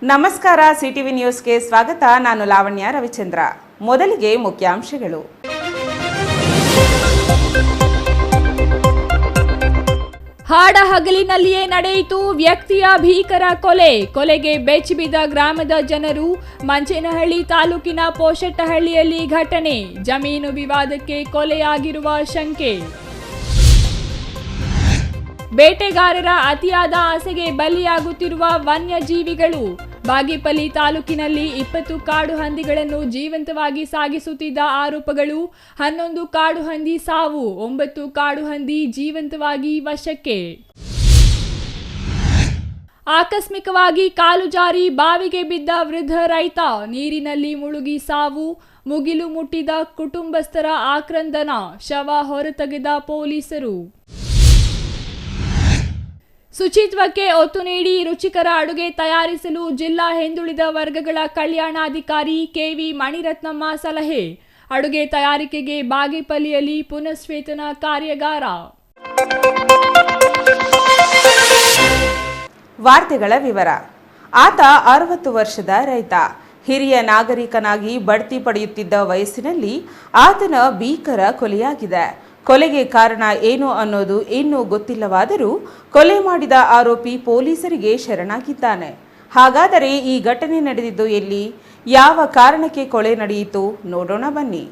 ನಮಸ್ಕಾರ, ಸಿಟಿವಿ ನ್ಯೂಸ್ಗೆ ಸ್ವಾಗತ. ನಾನು ಲಾವಣ್ಯ ರವಿಚಂದ್ರ. ಮೊದಲಿಗೆ ಮುಖ್ಯಾಂಶಗಳು. ಹಾಡ ಹಗಲಿನಲ್ಲಿಯೇ ನಡೆಯಿತು ವ್ಯಕ್ತಿಯ ಭೀಕರ ಕೊಲೆಗೆ ಬೆಚ್ಚಿಬಿದ್ದ ಗ್ರಾಮದ ಜನರು. ಮಂಚೇನಹಳ್ಳಿ ತಾಲೂಕಿನ ಪೋಷಟ್ಟಹಳ್ಳಿಯಲ್ಲಿ ಘಟನೆ, ಜಮೀನು ವಿವಾದಕ್ಕೆ ಕೊಲೆಯಾಗಿರುವ ಶಂಕೆ. ಬೇಟೆಗಾರರ ಅತಿಯಾದ ಆಸೆಗೆ ಬಲಿಯಾಗುತ್ತಿರುವ ವನ್ಯಜೀವಿಗಳು. ಬಾಗೇಪಲ್ಲಿ ತಾಲೂಕಿನಲ್ಲಿ 20 ಕಾಡು ಹಂದಿಗಳನ್ನು ಜೀವಂತವಾಗಿ ಸಾಗಿಸುತ್ತಿದ್ದ ಆರೋಪಗಳು. 11 ಕಾಡು ಹಂದಿ ಸಾವು, 9 ಕಾಡು ಹಂದಿ ಜೀವಂತವಾಗಿ ವಶಕ್ಕೆ. ಆಕಸ್ಮಿಕವಾಗಿ ಕಾಲು ಜಾರಿ ಬಾವಿಗೆ ಬಿದ್ದ ವೃದ್ಧ ರೈತ, ನೀರಿನಲ್ಲಿ ಮುಳುಗಿ ಸಾವು. ಮುಗಿಲು ಮುಟ್ಟಿದ ಕುಟುಂಬಸ್ಥರ ಆಕ್ರಂದನ, ಶವ ಹೊರತೆಗೆದ ಪೊಲೀಸರು. ಶುಚಿತ್ವಕ್ಕೆ ಒತ್ತು ನೀಡಿ ರುಚಿಕರ ಅಡುಗೆ ತಯಾರಿಸಲು ಜಿಲ್ಲಾ ಹಿಂದುಳಿದ ವರ್ಗಗಳ ಕಲ್ಯಾಣಾಧಿಕಾರಿ ಕೆವಿ ಮಣಿರತ್ನಮ್ಮ ಸಲಹೆ. ಅಡುಗೆ ತಯಾರಿಕೆಗೆ ಬಾಗೇಪಲ್ಲಿಯಲ್ಲಿ ಪುನಶ್ಚೇತನ ಕಾರ್ಯಾಗಾರ. ವಾರ್ತೆಗಳ ವಿವರ. ಆತ 60 ವರ್ಷದ ರೈತ. ಹಿರಿಯ ನಾಗರಿಕನಾಗಿ ಬಡ್ತಿ ಪಡೆಯುತ್ತಿದ್ದ ವಯಸ್ಸಿನಲ್ಲಿ ಆತನ ಭೀಕರ ಕೊಲೆಯಾಗಿದೆ. ಕೊಲೆಗೆ ಕಾರಣ ಏನು ಅನ್ನೋದು ಇನ್ನೂ ಗೊತ್ತಿಲ್ಲವಾದರೂ ಕೊಲೆ ಮಾಡಿದ ಆರೋಪಿ ಪೊಲೀಸರಿಗೆ ಶರಣಾಗಿದ್ದಾನೆ. ಹಾಗಾದರೆ ಈ ಘಟನೆ ನಡೆದಿದ್ದು ಎಲ್ಲಿ, ಯಾವ ಕಾರಣಕ್ಕೆ ಕೊಲೆ ನಡೆಯಿತು ನೋಡೋಣ ಬನ್ನಿ.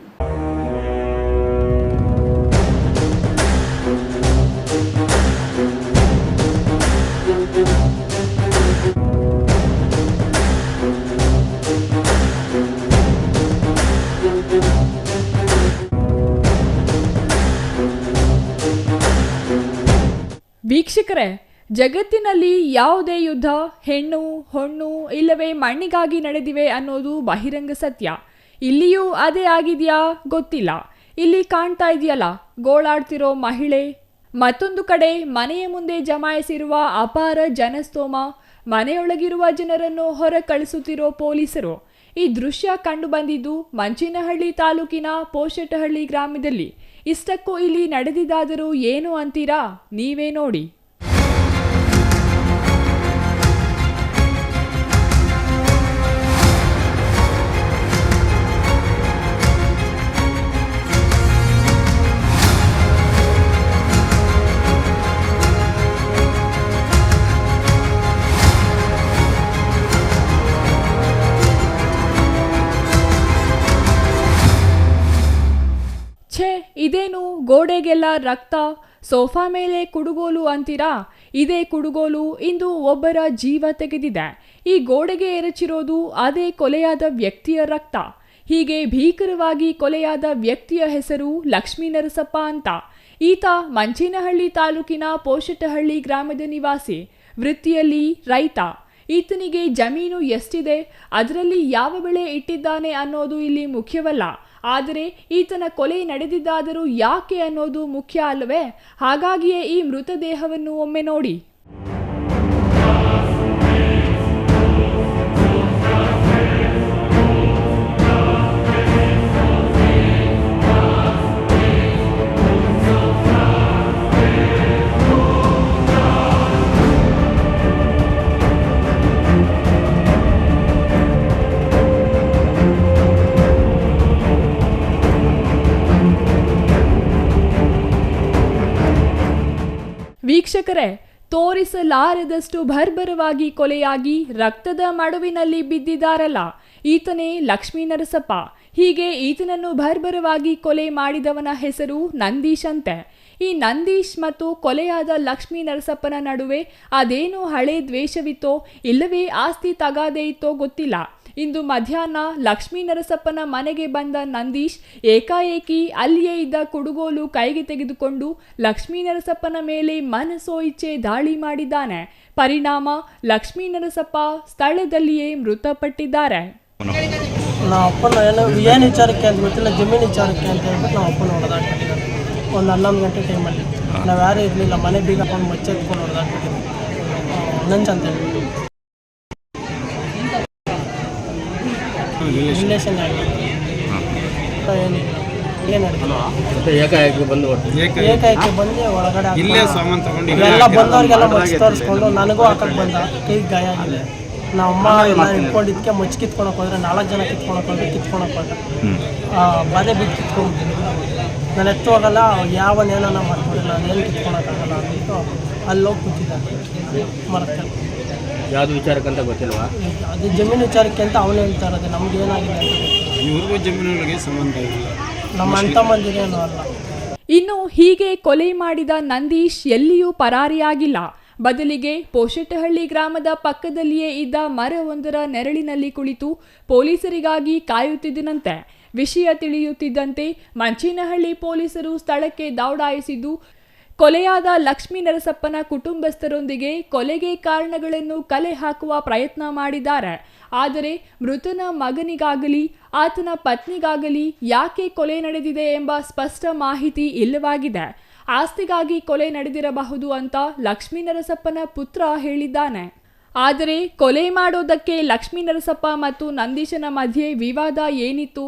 ವೀಕ್ಷಕರೇ, ಜಗತ್ತಿನಲ್ಲಿ ಯಾವುದೇ ಯುದ್ಧ ಹೆಣ್ಣು ಹೊಣ್ಣು ಇಲ್ಲವೇ ಮಣ್ಣಿಗಾಗಿ ನಡೆದಿವೆ ಅನ್ನೋದು ಬಹಿರಂಗ ಸತ್ಯ. ಇಲ್ಲಿಯೂ ಅದೇ ಆಗಿದೆಯಾ ಗೊತ್ತಿಲ್ಲ. ಇಲ್ಲಿ ಕಾಣ್ತಾ ಇದೆಯಲ್ಲ ಗೋಳಾಡ್ತಿರೋ ಮಹಿಳೆ, ಮತ್ತೊಂದು ಕಡೆ ಮನೆಯ ಮುಂದೆ ಜಮಾಯಿಸಿರುವ ಅಪಾರ ಜನಸ್ತೋಮ, ಮನೆಯೊಳಗಿರುವ ಜನರನ್ನು ಹೊರ ಕಳಿಸುತ್ತಿರೋ ಪೊಲೀಸರು. ಈ ದೃಶ್ಯ ಕಂಡು ಬಂದಿದ್ದು ಮಂಚೇನಹಳ್ಳಿ ತಾಲೂಕಿನ ಪೋಷಟ್ಟಹಳ್ಳಿ ಗ್ರಾಮದಲ್ಲಿ. ಇಷ್ಟಕ್ಕೂ ಇಲ್ಲಿ ನಡೆದಿದ್ದಾದರೂ ಏನು ಅಂತೀರಾ? ನೀವೇ ನೋಡಿ. ಇದೇನು ಗೋಡೆಗೆಲ್ಲ ರಕ್ತ, ಸೋಫಾ ಮೇಲೆ ಕುಡುಗೋಲು ಅಂತೀರಾ? ಇದೇ ಕುಡುಗೋಲು ಇಂದು ಒಬ್ಬರ ಜೀವ ತೆಗೆದಿದೆ. ಈ ಗೋಡೆಗೆ ಎರಚಿರೋದು ಅದೇ ಕೊಲೆಯಾದ ವ್ಯಕ್ತಿಯ ರಕ್ತ. ಹೀಗೆ ಭೀಕರವಾಗಿ ಕೊಲೆಯಾದ ವ್ಯಕ್ತಿಯ ಹೆಸರು ಲಕ್ಷ್ಮೀ ನರಸಪ್ಪ ಅಂತ. ಈತ ಮಂಚೇನಹಳ್ಳಿ ತಾಲೂಕಿನ ಪೋಷಟ್ಟಹಳ್ಳಿ ಗ್ರಾಮದ ನಿವಾಸಿ, ವೃತ್ತಿಯಲ್ಲಿ ರೈತ. ಈತನಿಗೆ ಜಮೀನು ಎಷ್ಟಿದೆ, ಅದರಲ್ಲಿ ಯಾವ ಬೆಳೆ ಇಟ್ಟಿದ್ದಾನೆ ಅನ್ನೋದು ಇಲ್ಲಿ ಮುಖ್ಯವಲ್ಲ. ಆದರೆ ಈತನ ಕೊಲೆ ನಡೆದಿದ್ದಾದರೂ ಯಾಕೆ ಅನ್ನೋದು ಮುಖ್ಯ ಅಲ್ಲವೇ? ಹಾಗಾಗಿಯೇ ಈ ಮೃತದೇಹವನ್ನು ಒಮ್ಮೆ ನೋಡಿ. ವೀಕ್ಷಕರೇ, ತೋರಿಸಲಾರದಷ್ಟು ಭರ್ಭರವಾಗಿ ಕೊಲೆಯಾಗಿ ರಕ್ತದ ಮಡುವಿನಲ್ಲಿ ಬಿದ್ದಿದ್ದಾರಲ್ಲ, ಈತನೇ ಲಕ್ಷ್ಮೀ ನರಸಪ್ಪ. ಹೀಗೆ ಈತನನ್ನು ಭರ್ಭರವಾಗಿ ಕೊಲೆ ಮಾಡಿದವನ ಹೆಸರು ನಂದೀಶ್ ಅಂತೆ. ಈ ನಂದೀಶ್ ಮತ್ತು ಕೊಲೆಯಾದ ಲಕ್ಷ್ಮೀ ನರಸಪ್ಪನ ನಡುವೆ ಅದೇನೋ ಹಳೆ ದ್ವೇಷವಿತ್ತೋ ಇಲ್ಲವೇ ಆಸ್ತಿ ತಗಾದೆ ಇತ್ತೋ ಗೊತ್ತಿಲ್ಲ. ಇಂದು ಮಧ್ಯಾಹ್ನ ಲಕ್ಷ್ಮೀ ನರಸಪ್ಪನ ಮನೆಗೆ ಬಂದ ನಂದೀಶ್ ಏಕಾಏಕಿ ಅಲ್ಲಿಯೇ ಇದ್ದ ಕುಡುಗೋಲು ಕೈಗೆ ತೆಗೆದುಕೊಂಡು ಲಕ್ಷ್ಮೀ ನರಸಪ್ಪನ ಮೇಲೆ ಮನಸೋ ಇಚ್ಛೆ ದಾಳಿ ಮಾಡಿದ್ದಾನೆ. ಪರಿಣಾಮ ಲಕ್ಷ್ಮೀ ನರಸಪ್ಪ ಸ್ಥಳದಲ್ಲಿಯೇ ಮೃತಪಟ್ಟಿದ್ದಾರೆ. ನಮ್ಮ ಅಪ್ಪನ ಏನು ವಿಚಾರಕ್ಕೆ ಅಂತ ಗೊತ್ತಿಲ್ಲ, ಜಮೀನು ವಿಚಾರಕ್ಕೆ ಅಂತ ಹೇಳ್ಬಿಟ್ಟು ನಮ್ಮ ಅಪ್ಪನ ಹೊಡೆದಾಕಿದ್ದಾರೆ. ಒಂದು 11 ಗಂಟೆ ಟೈಮಲ್ಲಿ ನಾವು ಯಾರೂ ಇರಲಿಲ್ಲ, ಮನೆ ಬೀಗ ಹಾಕೊಂಡು ಮುಚ್ಚೆತ್ಕೊಂಡು ಹೊಡೆದಾಕಿದ್ದೀವಿ. ನಂಚ್ ಅಂತ ಹೇಳ್ಬಿಟ್ಟು ರಿಲೇಷನ್ ಆಗಿ ಏನಿಲ್ಲ. ಏಕಾಏಕಿ ಬಂದು ಒಳಗಡೆ ಎಲ್ಲ ಬಂದವ್ರಿಗೆಲ್ಲ ಮಚ್ಚಿ ತೋರಿಸ್ಕೊಂಡು ನನಗೂ ಹಾಕಕ್ಕೆ ಬಂದ, ಕೈಗೆ ಗಾಯ ಆಗಿದೆ. ನಮ್ಮ ಅಮ್ಮ ಎಲ್ಲ ಇಟ್ಕೊಂಡಿದ್ದಕ್ಕೆ ಮುಚ್ಚಿ ಕಿತ್ಕೊಳಕ್ಕೆ ಹೋದ್ರೆ 4 ಜನ ಕಿತ್ಕೊಳಕ್ಕೆ ಹೋದ್ರೆ ಬಾಧೆ ಬಿದ್ದು ಕಿತ್ಕೊಂಡ್ಬಿಟ್ಟಿದ್ದೀನಿ. ನಾನು ಎತ್ತು ಹೋಗಲ್ಲ, ಯಾವನೇನೋ ಮಾಡ್ಕೊಂಡಿಲ್ಲ, ಅದೇನು ಕಿತ್ಕೊಳಕ್ಕಾಗಲ್ಲ ಅಂದ್ಬಿಟ್ಟು ಅಲ್ಲಿ ಹೋಗಿ ಕೂತಿದ್ದಾರೆ ಮರಕ್ಕೆ. ಯಾವುದು ವಿಚಾರಕ್ಕಂತ ಗೊತ್ತಿಲ್ವಾ? ಅದು ಜಮೀನು ವಿಚಾರಕ್ಕೆ ಅಂತ ಅವನು ಹೇಳ್ತಾ ಇರೋದು, ನಮ್ಗೆ ಏನಾಗಿದೆ ಅಂತ ಗೊತ್ತಿಲ್ಲ. ಇವ್ರಿಗೂ ಜಮೀನುಗಳಿಗೆ ಸಂಬಂಧ ಇಲ್ಲ, ನಮ್ಮ ಅಣ್ಣ ತಮ್ಮಂದಿರೇನು ಅಲ್ಲ. ಇನ್ನು ಹೀಗೆ ಕೊಲೆ ಮಾಡಿದ ನಂದೀಶ್ ಎಲ್ಲಿಯೂ ಪರಾರಿಯಾಗಿಲ್ಲ. ಬದಲಿಗೆ ಪೋಷೆಟ್ಟಹಳ್ಳಿ ಗ್ರಾಮದ ಪಕ್ಕದಲ್ಲಿಯೇ ಇದ್ದ ಮರವೊಂದರ ನೆರಳಿನಲ್ಲಿ ಕುಳಿತು ಪೊಲೀಸರಿಗಾಗಿ ಕಾಯುತ್ತಿದ್ದನಂತೆ. ವಿಷಯ ತಿಳಿಯುತ್ತಿದ್ದಂತೆ ಮಂಚೇನಹಳ್ಳಿ ಪೊಲೀಸರು ಸ್ಥಳಕ್ಕೆ ದೌಡಾಯಿಸಿದ್ದು ಕೊಲೆಯಾದ ಲಕ್ಷ್ಮೀ ನರಸಪ್ಪನ ಕುಟುಂಬಸ್ಥರೊಂದಿಗೆ ಕೊಲೆಗೆ ಕಾರಣಗಳನ್ನು ಕಲೆ ಹಾಕುವ ಪ್ರಯತ್ನ ಮಾಡಿದ್ದಾರೆ. ಆದರೆ ಮೃತನ ಮಗನಿಗಾಗಲಿ ಆತನ ಪತ್ನಿಗಾಗಲಿ ಯಾಕೆ ಕೊಲೆ ನಡೆದಿದೆ ಎಂಬ ಸ್ಪಷ್ಟ ಮಾಹಿತಿ ಇಲ್ಲವಾಗಿದೆ. ಆಸ್ತಿಗಾಗಿ ಕೊಲೆ ನಡೆದಿರಬಹುದು ಅಂತ ಲಕ್ಷ್ಮೀ ನರಸಪ್ಪನ ಪುತ್ರ ಹೇಳಿದ್ದಾನೆ. ಆದರೆ ಕೊಲೆ ಮಾಡೋದಕ್ಕೆ ಲಕ್ಷ್ಮೀ ನರಸಪ್ಪ ಮತ್ತು ನಂದೀಶನ ಮಧ್ಯೆ ವಿವಾದ ಏನಿತ್ತು?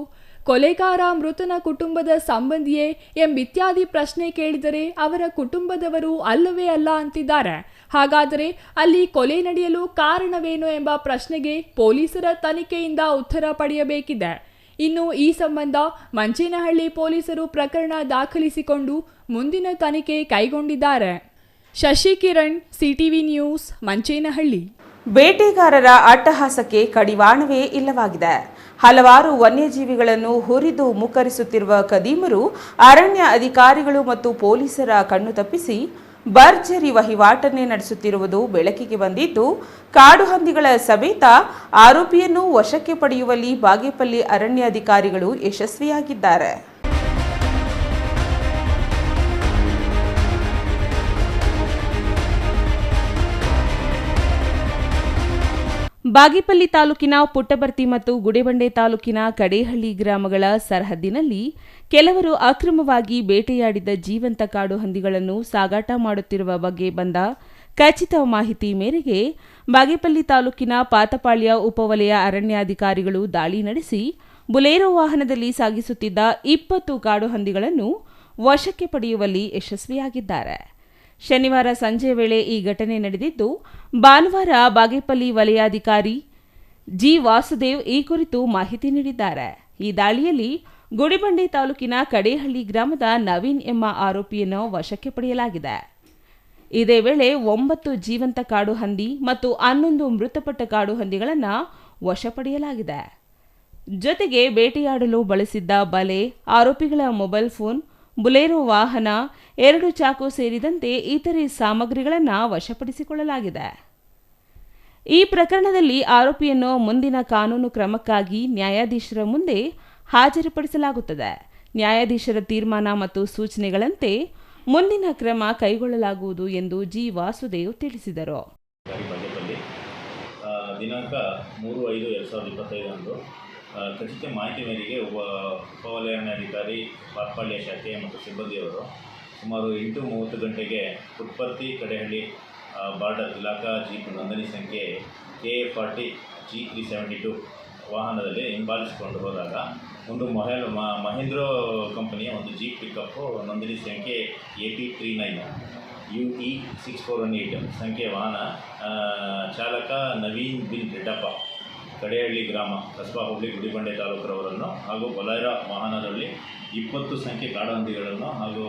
ಕೊಲೆಗಾರ ಮೃತನ ಕುಟುಂಬದ ಸಂಬಂಧಿಯೇ ಎಂಬಿತ್ಯಾದಿ ಪ್ರಶ್ನೆ ಕೇಳಿದರೆ ಅವರ ಕುಟುಂಬದವರು ಅಲ್ಲವೇ ಅಲ್ಲ ಅಂತಿದ್ದಾರೆ. ಹಾಗಾದರೆ ಅಲ್ಲಿ ಕೊಲೆ ನಡೆಯಲು ಕಾರಣವೇನು ಎಂಬ ಪ್ರಶ್ನೆಗೆ ಪೊಲೀಸರ ತನಿಖೆಯಿಂದ ಉತ್ತರ ಪಡೆಯಬೇಕಿದೆ. ಇನ್ನು ಈ ಸಂಬಂಧ ಮಂಚೇನಹಳ್ಳಿ ಪೊಲೀಸರು ಪ್ರಕರಣ ದಾಖಲಿಸಿಕೊಂಡು ಮುಂದಿನ ತನಿಖೆ ಕೈಗೊಂಡಿದ್ದಾರೆ. Shashikiran, CTV news, Manchenahalli. ಬೇಟೆಗಾರರ ಅಟ್ಟಹಾಸಕ್ಕೆ ಕಡಿವಾಣವೇ ಇಲ್ಲವಾಗಿದೆ. ಹಲವಾರು ವನ್ಯಜೀವಿಗಳನ್ನು ಹುರಿದು ಮುಕ್ಕರಿಸುತ್ತಿರುವ ಖದೀಮರು ಅರಣ್ಯ ಅಧಿಕಾರಿಗಳು ಮತ್ತು ಪೊಲೀಸರ ಕಣ್ಣು ತಪ್ಪಿಸಿ ಭರ್ಜರಿ ವಹಿವಾಟನ್ನೇ ನಡೆಸುತ್ತಿರುವುದು ಬೆಳಕಿಗೆ ಬಂದಿದ್ದು, ಕಾಡು ಹಂದಿಗಳ ಸಮೇತ ಆರೋಪಿಯನ್ನು ವಶಕ್ಕೆ ಪಡೆಯುವಲ್ಲಿ ಬಾಗೇಪಲ್ಲಿ ಅರಣ್ಯಾಧಿಕಾರಿಗಳು ಯಶಸ್ವಿಯಾಗಿದ್ದಾರೆ. ಬಾಗೇಪಲ್ಲಿ ತಾಲೂಕಿನ ಪುಟ್ಟಬರ್ತಿ ಮತ್ತು ಗುಡೇಬಂಡೆ ತಾಲೂಕಿನ ಕಡೇಹಳ್ಳಿ ಗ್ರಾಮಗಳ ಸರಹದ್ದಿನಲ್ಲಿ ಕೆಲವರು ಅಕ್ರಮವಾಗಿ ಬೇಟೆಯಾಡಿದ ಜೀವಂತ ಕಾಡು ಹಂದಿಗಳನ್ನು ಸಾಗಾಟ ಮಾಡುತ್ತಿರುವ ಬಗ್ಗೆ ಬಂದ ಖಚಿತ ಮಾಹಿತಿ ಮೇರೆಗೆ ಬಾಗೇಪಲ್ಲಿ ತಾಲೂಕಿನ ಪಾತಪಾಳ್ಯ ಉಪವಲಯ ಅರಣ್ಯಾಧಿಕಾರಿಗಳು ದಾಳಿ ನಡೆಸಿ ಬುಲೆರೋ ವಾಹನದಲ್ಲಿ ಸಾಗಿಸುತ್ತಿದ್ದ 20 ಕಾಡು ಹಂದಿಗಳನ್ನು ವಶಕ್ಕೆ ಪಡೆಯುವಲ್ಲಿ ಯಶಸ್ವಿಯಾಗಿದ್ದಾರೆ. ಶನಿವಾರ ಸಂಜೆ ವೇಳೆ ಈ ಘಟನೆ ನಡೆದಿದ್ದು, ಭಾನುವಾರ ಬಾಗೇಪಲ್ಲಿ ವಲಯಾಧಿಕಾರಿ ಜಿ ವಾಸುದೇವ್ ಈ ಕುರಿತು ಮಾಹಿತಿ ನೀಡಿದ್ದಾರೆ. ಈ ದಾಳಿಯಲ್ಲಿ ಗುಡಿಬಂಡೆ ತಾಲೂಕಿನ ಕಡೇಹಳ್ಳಿ ಗ್ರಾಮದ ನವೀನ್ ಎಂಬ ಆರೋಪಿಯನ್ನು ವಶಕ್ಕೆ ಪಡೆಯಲಾಗಿದೆ. ಇದೇ ವೇಳೆ 9 ಜೀವಂತ ಕಾಡು ಹಂದಿ ಮತ್ತು 11 ಮೃತಪಟ್ಟ ಕಾಡು ಹಂದಿಗಳನ್ನು ವಶಪಡೆಯಲಾಗಿದೆ. ಜೊತೆಗೆ ಬೇಟೆಯಾಡಲು ಬಳಸಿದ್ದ ಬಲೆ, ಆರೋಪಿಗಳ ಮೊಬೈಲ್ ಫೋನ್, ಬುಲೆರೋ ವಾಹನ, 2 ಚಾಕು ಸೇರಿದಂತೆ ಇತರೆ ಸಾಮಗ್ರಿಗಳನ್ನು ವಶಪಡಿಸಿಕೊಳ್ಳಲಾಗಿದೆ. ಈ ಪ್ರಕರಣದಲ್ಲಿ ಆರೋಪಿಯನ್ನು ಮುಂದಿನ ಕಾನೂನು ಕ್ರಮಕ್ಕಾಗಿ ನ್ಯಾಯಾಧೀಶರ ಮುಂದೆ ಹಾಜರುಪಡಿಸಲಾಗುತ್ತದೆ. ನ್ಯಾಯಾಧೀಶರ ತೀರ್ಮಾನ ಮತ್ತು ಸೂಚನೆಗಳಂತೆ ಮುಂದಿನ ಕ್ರಮ ಕೈಗೊಳ್ಳಲಾಗುವುದು ಎಂದು ಜಿ ವಾಸುದೇವ್ ತಿಳಿಸಿದರು. ದಿನಾಂಕ 3/5/2025 ಅಂದು ಖಚಿತ ಮಾಹಿತಿ ಮೇರೆಗೆ ಉಪವಲಯಾಧಿಕಾರಿ ಪಾತಪಾಳ್ಯ ಶಾಖೆ ಮತ್ತು ಸಿಬ್ಬಂದಿಯವರು ಸುಮಾರು 8:30 ಗಂಟೆಗೆ ಪುಟ್ಟಬರ್ತಿ ಕಡೇಹಳ್ಳಿ ಬಾರ್ಡರ್ ಇಲಾಖಾ ಜೀಪ್ ನೋಂದಣಿ ಸಂಖ್ಯೆ KA40 G372 ವಾಹನದಲ್ಲಿ ಹಿಂಬಾಲಿಸಿಕೊಂಡು ಹೋದಾಗ ಒಂದು ಮಹೇಂದ್ರ ಕಂಪನಿಯ ಒಂದು ಜೀಪ್ ಪಿಕಪ್ ನೋಂದಣಿ ಸಂಖ್ಯೆ AP39 UE6418 ಸಂಖ್ಯೆ ವಾಹನ ಚಾಲಕ ನವೀನ್ ಬಿನ್ ರೆಡ್ಡಪ್ಪ ಕಡೇಹಳ್ಳಿ ಗ್ರಾಮ ಕಸ್ಬಾ ಹೋಬಳಿ ಗುಡಿಬಂಡೆ ತಾಲೂಕರವರನ್ನು ಹಾಗೂ ಬೊಲೆರೋ ವಾಹನದಲ್ಲಿ 20 ಸಂಖ್ಯೆ ಕಾಡು ಹಂದಿಗಳನ್ನು ಹಾಗೂ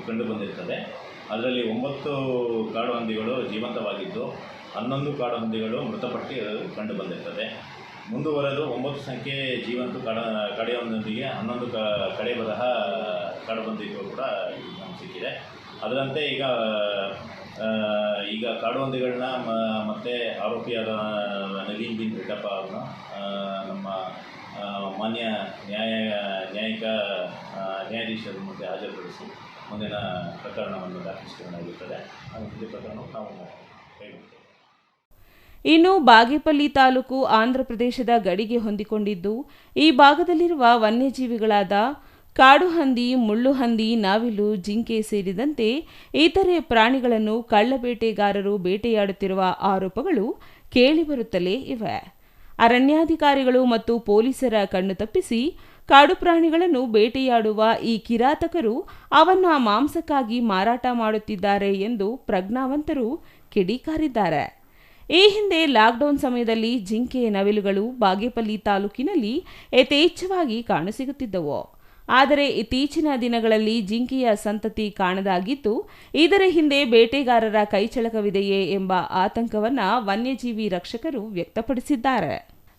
ಕಂಡು ಬಂದಿರುತ್ತದೆ. ಅದರಲ್ಲಿ 9 ಕಾಡು ಹಂದಿಗಳು ಜೀವಂತವಾಗಿದ್ದು 11 ಕಾಡು ಹಂದಿಗಳು ಮೃತಪಟ್ಟು ಕಂಡು ಬಂದಿರ್ತದೆ. ಮುಂದುವರೆದು 9 ಸಂಖ್ಯೆ ಜೀವಂತ ಕಡೆಯೊಂದೊಂದಿಗೆ 11 ಕಡೆ ಬರಹ ಕಾಡು ಹಂದಿಗಳು ಕೂಡ ನಮಗೆ ಸಿಕ್ಕಿದೆ. ಅದರಂತೆ ಈಗ ಕಾಡು ಹಂದಿಗಳನ್ನ ಮತ್ತು ಆರೋಪಿಯಾದ ನವೀನ್ ಬಿನ್ ರೆಡ್ಡಪ್ಪ ಅವ್ರನ್ನ ನಮ್ಮ ಮಾನ್ಯ ನ್ಯಾಯಾಧೀಶರ ಮುಂದೆ ಹಾಜರುಪಡಿಸಿ ಮುಂದಿನ ಪ್ರಕರಣವನ್ನು ದಾಖಲಿಸಿಕೊಳ್ಳಲಾಗುತ್ತದೆ. ಈ ಪ್ರಕರಣವನ್ನು ನಾವು ಕೈಗೊಳ್ಳುತ್ತೇವೆ. ಇನ್ನು ಬಾಗೇಪಲ್ಲಿ ತಾಲೂಕು ಆಂಧ್ರಪ್ರದೇಶದ ಗಡಿಗೆ ಹೊಂದಿಕೊಂಡಿದ್ದು, ಈ ಭಾಗದಲ್ಲಿರುವ ವನ್ಯಜೀವಿಗಳಾದ ಕಾಡು ಹಂದಿ, ಮುಳ್ಳು ಹಂದಿ, ನಾವಿಲು, ಜಿಂಕೆ ಸೇರಿದಂತೆ ಇತರೆ ಪ್ರಾಣಿಗಳನ್ನು ಕಳ್ಳಬೇಟೆಗಾರರು ಬೇಟೆಯಾಡುತ್ತಿರುವ ಆರೋಪಗಳು ಕೇಳಿಬರುತ್ತಲೇ ಇವೆ. ಅರಣ್ಯಾಧಿಕಾರಿಗಳು ಮತ್ತು ಪೊಲೀಸರ ಕಣ್ಣು ತಪ್ಪಿಸಿ ಕಾಡು ಪ್ರಾಣಿಗಳನ್ನು ಬೇಟೆಯಾಡುವ ಈ ಕಿರಾತಕರು ಅವನ್ನ ಮಾಂಸಕ್ಕಾಗಿ ಮಾರಾಟ ಮಾಡುತ್ತಿದ್ದಾರೆ ಎಂದು ಪ್ರಜ್ಞಾವಂತರು ಕಿಡಿಕಾರಿದ್ದಾರೆ. ಈ ಹಿಂದೆ ಲಾಕ್ಡೌನ್ ಸಮಯದಲ್ಲಿ ಜಿಂಕೆ ನವಿಲುಗಳು ಬಾಗೇಪಲ್ಲಿ ತಾಲೂಕಿನಲ್ಲಿ ಯಥೇಚ್ಛವಾಗಿ ಕಾಣಸಿಗುತ್ತಿದ್ದವು. ಆದರೆ ಇತ್ತೀಚಿನ ದಿನಗಳಲ್ಲಿ ಜಿಂಕೆಯ ಸಂತತಿ ಕಾಣದಾಗಿದ್ದು, ಇದರ ಹಿಂದೆ ಬೇಟೆಗಾರರ ಕೈಚಳಕವಿದೆಯೇ ಎಂಬ ಆತಂಕವನ್ನ ವನ್ಯಜೀವಿ ರಕ್ಷಕರು ವ್ಯಕ್ತಪಡಿಸಿದ್ದಾರೆ.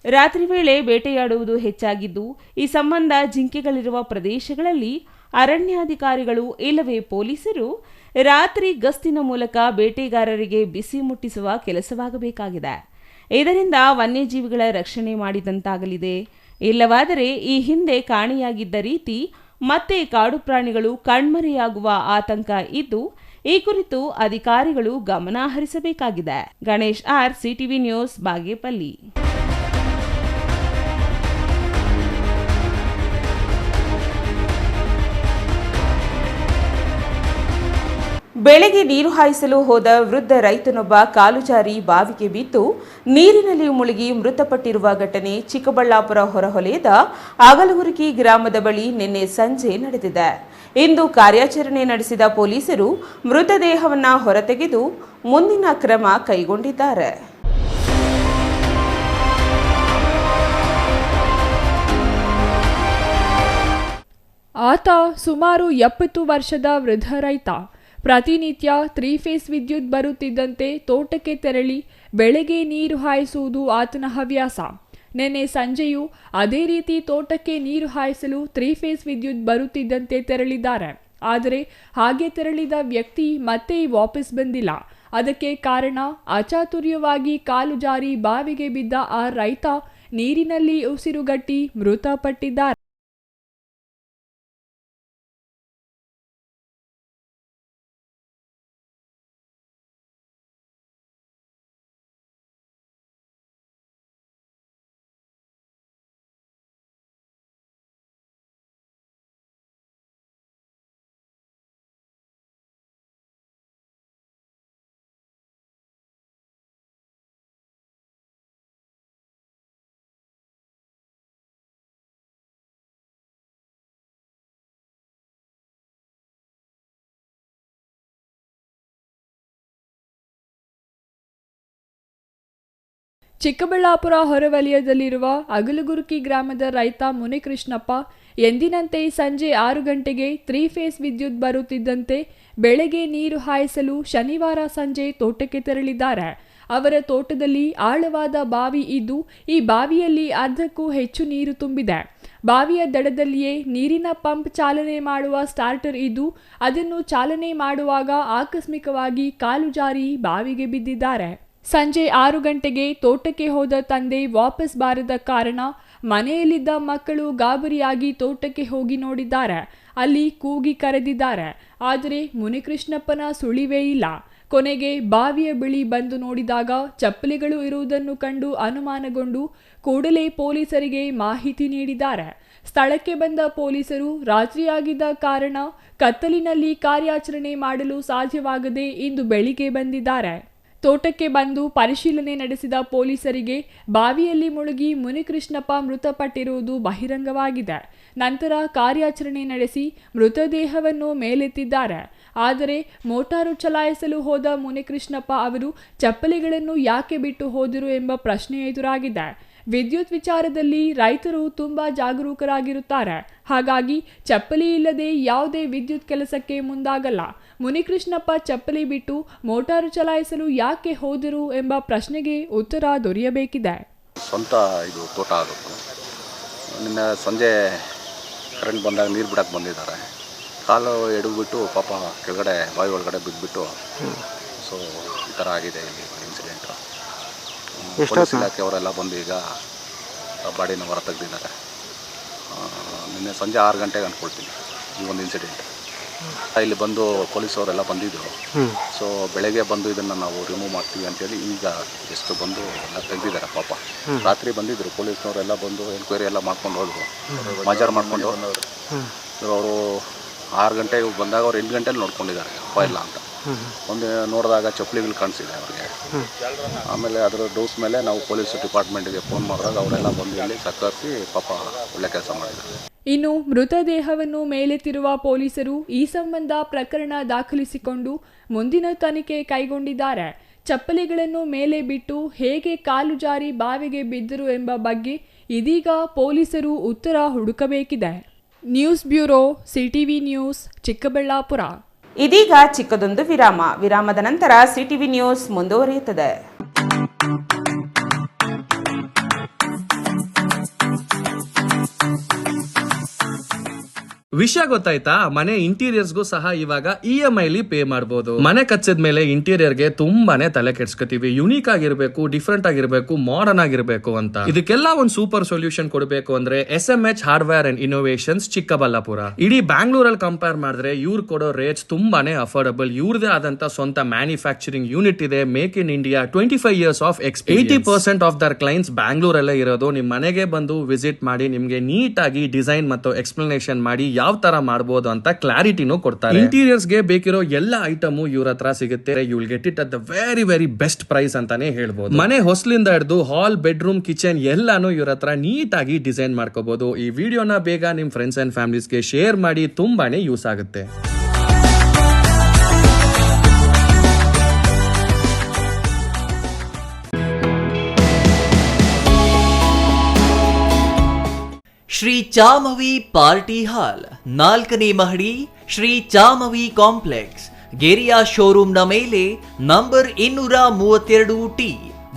ರಾತ್ರಿ ವೇಳೆ ಬೇಟೆಯಾಡುವುದು ಹೆಚ್ಚಾಗಿದ್ದು, ಈ ಸಂಬಂಧ ಜಿಂಕೆಗಳಿರುವ ಪ್ರದೇಶಗಳಲ್ಲಿ ಅರಣ್ಯಾಧಿಕಾರಿಗಳು ಇಲ್ಲವೇ ಪೊಲೀಸರು ರಾತ್ರಿ ಗಸ್ತಿನ ಮೂಲಕ ಬೇಟೆಗಾರರಿಗೆ ಬಿಸಿ ಮುಟ್ಟಿಸುವ ಕೆಲಸವಾಗಬೇಕಾಗಿದೆ. ಇದರಿಂದ ವನ್ಯಜೀವಿಗಳ ರಕ್ಷಣೆ ಮಾಡಿದಂತಾಗಲಿದೆ. ಇಲ್ಲವಾದರೆ ಈ ಹಿಂದೆ ಕಾಣೆಯಾಗಿದ್ದ ರೀತಿ ಮತ್ತೆ ಕಾಡು ಪ್ರಾಣಿಗಳು ಕಣ್ಮರೆಯಾಗುವ ಆತಂಕ ಇದ್ದು, ಈ ಕುರಿತು ಅಧಿಕಾರಿಗಳು ಗಮನ ಹರಿಸಬೇಕಾಗಿದೆ. Ganesh R, CTV news, Bagepalli. ಬೆಳೆಗೆ ನೀರು ಹಾಯಿಸಲು ಹೋದ ವೃದ್ಧ ರೈತನೊಬ್ಬ ಕಾಲು ಜಾರಿ ಬಾವಿಗೆ ಬಿದ್ದು ನೀರಿನಲ್ಲಿ ಮುಳುಗಿ ಮೃತಪಟ್ಟಿರುವ ಘಟನೆ ಚಿಕ್ಕಬಳ್ಳಾಪುರ ಹೊರವಲಯದ ಅಗಲಗುರ್ಕಿ ಗ್ರಾಮದ ಬಳಿ ನಿನ್ನೆ ಸಂಜೆ ನಡೆದಿದೆ. ಇಂದು ಕಾರ್ಯಾಚರಣೆ ನಡೆಸಿದ ಪೊಲೀಸರು ಮೃತದೇಹವನ್ನು ಹೊರತೆಗೆದು ಮುಂದಿನ ಕ್ರಮ ಕೈಗೊಂಡಿದ್ದಾರೆ. ಆತ ಸುಮಾರು 70 ವರ್ಷದ ವೃದ್ಧ ರೈತ. ಪ್ರತಿನಿತ್ಯ 3 ಫೇಸ್ ವಿದ್ಯುತ್ ಬರುತ್ತಿದ್ದಂತೆ ತೋಟಕ್ಕೆ ತೆರಳಿ ಬೆಳೆಗೆ ನೀರು ಹಾಯಿಸುವುದು ಆತನ ಹವ್ಯಾಸ. ನಿನ್ನೆ ಸಂಜೆಯೂ ಅದೇ ರೀತಿ ತೋಟಕ್ಕೆ ನೀರು ಹಾಯಿಸಲು 3 ಫೇಸ್ ವಿದ್ಯುತ್ ಬರುತ್ತಿದ್ದಂತೆ ತೆರಳಿದ್ದಾರೆ. ಆದರೆ ಹಾಗೆ ತೆರಳಿದ ವ್ಯಕ್ತಿ ಮತ್ತೆ ವಾಪಸ್ ಬಂದಿಲ್ಲ. ಅದಕ್ಕೆ ಕಾರಣ ಅಚಾತುರ್ಯವಾಗಿ ಕಾಲು ಜಾರಿ ಬಾವಿಗೆ ಬಿದ್ದ ಆ ರೈತ ನೀರಿನಲ್ಲಿ ಉಸಿರುಗಟ್ಟಿ ಮೃತಪಟ್ಟಿದ್ದಾರೆ. ಚಿಕ್ಕಬಳ್ಳಾಪುರ ಹೊರವಲಯದಲ್ಲಿರುವ ಅಗಲಗುರ್ಕಿ ಗ್ರಾಮದ ರೈತ ಮುನಿಕೃಷ್ಣಪ್ಪ ಎಂದಿನಂತೆ ಸಂಜೆ 6 ಗಂಟೆಗೆ 3 ಫೇಸ್ ವಿದ್ಯುತ್ ಬರುತ್ತಿದ್ದಂತೆ ಬೆಳೆಗೆ ನೀರು ಹಾಯಿಸಲು ಶನಿವಾರ ಸಂಜೆ ತೋಟಕ್ಕೆ ತೆರಳಿದ್ದಾರೆ. ಅವರ ತೋಟದಲ್ಲಿ ಆಳವಾದ ಬಾವಿ ಇದ್ದು, ಈ ಬಾವಿಯಲ್ಲಿ ಅರ್ಧಕ್ಕೂ ಹೆಚ್ಚು ನೀರು ತುಂಬಿದೆ. ಬಾವಿಯ ದಡದಲ್ಲಿಯೇ ನೀರಿನ ಪಂಪ್ ಚಾಲನೆ ಮಾಡುವ ಸ್ಟಾರ್ಟರ್ ಇದ್ದು, ಅದನ್ನು ಚಾಲನೆ ಮಾಡುವಾಗ ಆಕಸ್ಮಿಕವಾಗಿ ಕಾಲು ಜಾರಿ ಬಾವಿಗೆ ಬಿದ್ದಿದ್ದಾರೆ. ಸಂಜೆ 6 ಗಂಟೆಗೆ ತೋಟಕ್ಕೆ ಹೋದ ತಂದೆ ವಾಪಸ್ ಬಾರದ ಕಾರಣ ಮನೆಯಲ್ಲಿದ್ದ ಮಕ್ಕಳು ಗಾಬರಿಯಾಗಿ ತೋಟಕ್ಕೆ ಹೋಗಿ ನೋಡಿದ್ದಾರೆ. ಅಲ್ಲಿ ಕೂಗಿ ಕರೆದಿದ್ದಾರೆ. ಆದರೆ ಮುನಿಕೃಷ್ಣಪ್ಪನ ಸುಳಿವೇ ಇಲ್ಲ. ಕೊನೆಗೆ ಬಾವಿಯ ಬಳಿ ಬಂದು ನೋಡಿದಾಗ ಚಪ್ಪಲಿಗಳು ಇರುವುದನ್ನು ಕಂಡು ಅನುಮಾನಗೊಂಡು ಕೂಡಲೇ ಪೊಲೀಸರಿಗೆ ಮಾಹಿತಿ ನೀಡಿದ್ದಾರೆ. ಸ್ಥಳಕ್ಕೆ ಬಂದ ಪೊಲೀಸರು ರಾತ್ರಿಯಾಗಿದ್ದ ಕಾರಣ ಕತ್ತಲಿನಲ್ಲಿ ಕಾರ್ಯಾಚರಣೆ ಮಾಡಲು ಸಾಧ್ಯವಾಗದೆ ಇಂದು ಬೆಳಿಗ್ಗೆ ಬಂದಿದ್ದಾರೆ. ತೋಟಕ್ಕೆ ಬಂದು ಪರಿಶೀಲನೆ ನಡೆಸಿದ ಪೊಲೀಸರಿಗೆ ಬಾವಿಯಲ್ಲಿ ಮುಳುಗಿ ಮುನಿಕೃಷ್ಣಪ್ಪ ಮೃತಪಟ್ಟಿರುವುದು ಬಹಿರಂಗವಾಗಿದೆ. ನಂತರ ಕಾರ್ಯಾಚರಣೆ ನಡೆಸಿ ಮೃತದೇಹವನ್ನು ಮೇಲೆತ್ತಿದ್ದಾರೆ. ಆದರೆ ಮೋಟಾರು ಚಲಾಯಿಸಲು ಹೋದ ಮುನಿಕೃಷ್ಣಪ್ಪ ಅವರು ಚಪ್ಪಲಿಗಳನ್ನು ಯಾಕೆ ಬಿಟ್ಟು ಹೋದರು ಎಂಬ ಪ್ರಶ್ನೆ ಎದುರಾಗಿದೆ. ವಿದ್ಯುತ್ ವಿಚಾರದಲ್ಲಿ ರೈತರು ತುಂಬಾ ಜಾಗರೂಕರಾಗಿರುತ್ತಾರೆ. ಹಾಗಾಗಿ ಚಪ್ಪಲಿ ಇಲ್ಲದೆ ಯಾವುದೇ ವಿದ್ಯುತ್ ಕೆಲಸಕ್ಕೆ ಮುಂದಾಗಲ್ಲ. ಮುನಿಕೃಷ್ಣಪ್ಪ ಚಪ್ಪಲಿ ಬಿಟ್ಟು ಮೋಟಾರು ಚಲಾಯಿಸಲು ಯಾಕೆ ಹೋದರು ಎಂಬ ಪ್ರಶ್ನೆಗೆ ಉತ್ತರ ದೊರೆಯಬೇಕಿದೆ. ಸ್ವಂತ ಇದು ತೋಟ ಆಗುತ್ತೆ. ನಿನ್ನೆ ಸಂಜೆ ಕರೆಂಟ್ ಬಂದಾಗ ನೀರು ಬಿಡಕ್ಕೆ ಬಂದಿದ್ದಾರೆ. ಕಾಲು ಎಡವಿಬಿಟ್ಟು ಪಾಪ ಕೆಳಗಡೆ ಬಾವಿ ಒಳಗಡೆ ಬಿದ್ದುಬಿಟ್ಟು ಸೊ ಈ ಥರ ಆಗಿದೆ ಇಲ್ಲಿ ಇನ್ಸಿಡೆಂಟು. ಪೊಲೀಸ್ ಇಲಾಖೆ ಅವರೆಲ್ಲ ಬಂದು ಈಗ ಬಾಡಿನ ಹೊರ ತೆಗೆದಿದ್ದಾರೆ. ನಿನ್ನೆ ಸಂಜೆ 6 ಗಂಟೆಗೆ ಅಂದ್ಕೊಳ್ತೀನಿ ಈ ಒಂದು ಇನ್ಸಿಡೆಂಟ್. ಇಲ್ಲಿ ಬಂದು ಪೊಲೀಸವರೆಲ್ಲ ಬಂದಿದ್ದರು. ಸೊ ಬೆಳಗ್ಗೆ ಬಂದು ಇದನ್ನು ನಾವು ರಿಮೂವ್ ಮಾಡ್ತೀವಿ ಅಂತೇಳಿ ಈಗ ಎಷ್ಟು ಬಂದು ಎಲ್ಲ ತೆಗೆದಿದ್ದಾರೆ. ಪಾಪ ರಾತ್ರಿ ಬಂದಿದ್ದರು ಪೊಲೀಸ್ನವರೆಲ್ಲ ಬಂದು ಎನ್ಕ್ವೈರಿ ಎಲ್ಲ ಮಾಡ್ಕೊಂಡು ಹೋದರು, ಮಾಜಾರ್ ಮಾಡ್ಕೊಂಡು ಅವರು 6 ಗಂಟೆಗೆ ಬಂದಾಗ ಅವ್ರು 8 ಗಂಟೆಲಿ ನೋಡ್ಕೊಂಡಿದ್ದಾರೆ ಅಪ್ಪ ಇಲ್ಲ ಅಂತ. ಒಂದು ನೋಡಿದಾಗ ಚಪ್ಪಲಿಗಳು ಕಾಣಿಸಿದೆ ಅವ್ರಿಗೆ. ಆಮೇಲೆ ಅದರ ಡೋಸ್ ಮೇಲೆ ನಾವು ಪೊಲೀಸ್ ಡಿಪಾರ್ಟ್ಮೆಂಟ್ಗೆ ಫೋನ್ ಮಾಡಿದಾಗ ಅವರೆಲ್ಲ ಬಂದು ಇಲ್ಲಿ ಸಹಕರಿಸಿ ಪಾಪ ಒಳ್ಳೆ ಕೆಲಸ ಮಾಡಿದ್ದಾರೆ. ಇನ್ನು ಮೃತದೇಹವನ್ನು ಮೇಲೆತ್ತಿರುವ ಪೊಲೀಸರು ಈ ಸಂಬಂಧ ಪ್ರಕರಣ ದಾಖಲಿಸಿಕೊಂಡು ಮುಂದಿನ ತನಿಖೆ ಕೈಗೊಂಡಿದ್ದಾರೆ. ಚಪ್ಪಲಿಗಳನ್ನು ಮೇಲೆ ಬಿಟ್ಟು ಹೇಗೆ ಕಾಲು ಜಾರಿ ಬಾವಿಗೆ ಬಿದ್ದರು ಎಂಬ ಬಗ್ಗೆ ಇದೀಗ ಪೊಲೀಸರು ಉತ್ತರ ಹುಡುಕಬೇಕಿದೆ. News bureau, CTV news, Chikkaballapur. ಇದೀಗ ಚಿಕ್ಕದೊಂದು ವಿರಾಮದ ನಂತರ ಸಿಟಿವಿ ನ್ಯೂಸ್ ಮುಂದುವರಿಯುತ್ತದೆ. ವಿಷಯ ಗೊತ್ತಾಯ್ತಾ? ಮನೆ ಇಂಟೀರಿಯರ್ಸ್ಗೂ ಸಹ ಇವಾಗ EMI ಪೇ ಮಾಡಬಹುದು. ಮನೆ ಕಚ್ಚಿದ ಮೇಲೆ ಇಂಟೀರಿಯರ್ಗೆ ತುಂಬಾನೇ ತಲೆ ಕೆಡ್ಸ್ಕೊತೀವಿ. ಯುನೀಕ್ ಆಗಿರ್ಬೇಕು, ಡಿಫ್ರೆಂಟ್ ಆಗಿರ್ಬೇಕು, ಮಾಡರ್ನ್ ಆಗಿರ್ಬೇಕು ಅಂತ. ಇದಕ್ಕೆಲ್ಲ ಒಂದು ಸೂಪರ್ ಸೊಲ್ಯೂಷನ್ ಕೊಡಬೇಕು ಅಂದ್ರೆ SMH hardware and innovations Chikkaballapur. ಇಡೀ ಬ್ಯಾಂಗ್ಳೂರಲ್ಲಿ ಕಂಪೇರ್ ಮಾಡಿದ್ರೆ ಇವ್ರು ಕೊಡೋ ರೇಟ್ಸ್ ತುಂಬಾನೇ ಅಫೋರ್ಡಬಲ್. ಇವ್ರದೇ ಆದಂತ ಸ್ವಂತ ಮ್ಯಾನುಫ್ಯಾಕ್ಚರಿಂಗ್ ಯೂನಿಟ್ ಇದೆ. Make in India, 25 years of experience. 80% of their clients ಬ್ಯಾಂಗ್ಳೂರಲ್ಲೇ ಇರೋದು. ನಿಮ್ ಮನೆಗೆ ಬಂದು ವಿಸಿಟ್ ಮಾಡಿ ನಿಮ್ಗೆ ನೀಟ್ ಆಗಿ ಡಿಸೈನ್ ಮತ್ತು ಎಕ್ಸ್ಪ್ಲನೇಷನ್ ಮಾಡಿ ಯಾವ ತರ ಮಾಡಬಹುದು ಅಂತ ಕ್ಲಾರಿಟಿನೂ ಕೊಡ್ತಾರೆ. ಇಂಟೀರಿಯರ್ಸ್ ಗೆ ಬೇಕಿರೋ ಎಲ್ಲ ಐಟಮ್ ಇವ್ರ ಹತ್ರ ಸಿಗುತ್ತೆ. You will get it at the very best price ಅಂತಾನೆ ಹೇಳ್ಬೋದು. ಮನೆ ಹೊಸಲಿಂದ ಹಿಡಿದು ಹಾಲ್, ಬೆಡ್ರೂಮ್, ಕಿಚನ್ ಎಲ್ಲಾನು ಇವ್ರ ಹತ್ರ ನೀಟ್ ಆಗಿ ಡಿಸೈನ್ ಮಾಡ್ಕೋಬಹುದು. ಈ ವಿಡಿಯೋನ ಬೇಗ ನಿಮ್ ಫ್ರೆಂಡ್ಸ್ ಅಂಡ್ ಫ್ಯಾಮಿಲೀಸ್ಗೆ ಶೇರ್ ಮಾಡಿ, ತುಂಬಾನೇ ಯೂಸ್ ಆಗುತ್ತೆ. ಶ್ರೀ ಚಾಮವಿ ಪಾರ್ಟಿ ಹಾಲ್, 4ನೇ ಮಹಡಿ, ಶ್ರೀ ಚಾಮವಿ ಕಾಂಪ್ಲೆಕ್ಸ್, ಗೆರಿಯಾ ಶೋರೂಮ್ನ ಮೇಲೆ, ನಂಬರ್ 232T,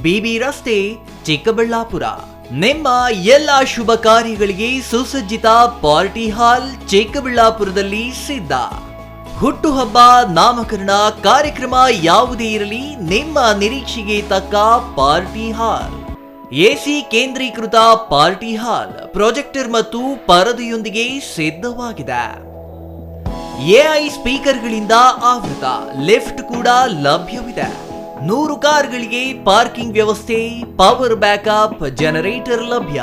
BB ರಸ್ತೆ, ಚಿಕ್ಕಬಳ್ಳಾಪುರ. ನಿಮ್ಮ ಎಲ್ಲ ಶುಭ ಕಾರ್ಯಗಳಿಗೆ ಸುಸಜ್ಜಿತ ಪಾರ್ಟಿ ಹಾಲ್ ಚಿಕ್ಕಬಳ್ಳಾಪುರದಲ್ಲಿ ಸಿದ್ಧ. ಹುಟ್ಟುಹಬ್ಬ, ನಾಮಕರಣ, ಕಾರ್ಯಕ್ರಮ ಯಾವುದೇ ಇರಲಿ, ನಿಮ್ಮ ನಿರೀಕ್ಷೆಗೆ ತಕ್ಕ ಪಾರ್ಟಿ ಹಾಲ್. AC ಕೇಂದ್ರೀಕೃತ ಪಾರ್ಟಿ ಹಾಲ್, ಪ್ರೊಜೆಕ್ಟರ್ ಮತ್ತು ಪರದೆಯೊಂದಿಗೆ ಸಿದ್ಧವಾಗಿದೆ. AI ಸ್ಪೀಕರ್ಗಳಿಂದ ಆವೃತ, ಲಿಫ್ಟ್ ಕೂಡ ಲಭ್ಯವಿದೆ. 100 ಕಾರ್ಗಳಿಗೆ ಪಾರ್ಕಿಂಗ್ ವ್ಯವಸ್ಥೆ, ಪವರ್ ಬ್ಯಾಕಪ್, ಜನರೇಟರ್ ಲಭ್ಯ.